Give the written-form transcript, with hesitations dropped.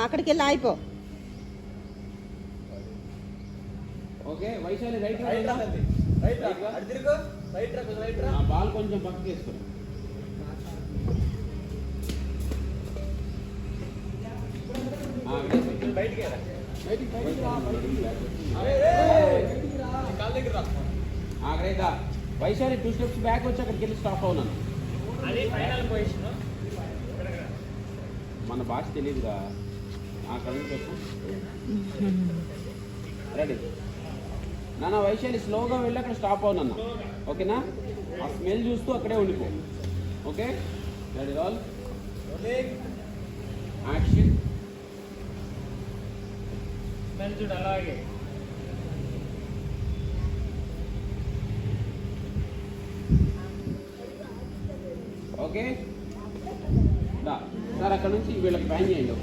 అక్కడికి వెళ్ళి ఆగిపో. Okay Vaishali right ball కొంచెం పక్కకి వేసుకో. అక్కడైతే వైశాలి 2 స్టెప్స్ బ్యాక్ వచ్చి అక్కడికి వెళ్ళి స్టాప్ అవునాను. మన భాష తెలియదుగా. అక్కడ చెప్పు. రెడీ నాన్న వైశాలి స్లోగా వెళ్ళి అక్కడ స్టాప్ అవునన్నా. ఓకేనా? ఆ స్మెల్ చూస్తూ అక్కడే ఉండిపో. Okay ready all action. Smell చూడు అలాగే. ఓకే సార్ అక్కడ నుంచి వీళ్ళకి ప్యాన్ చేయండి.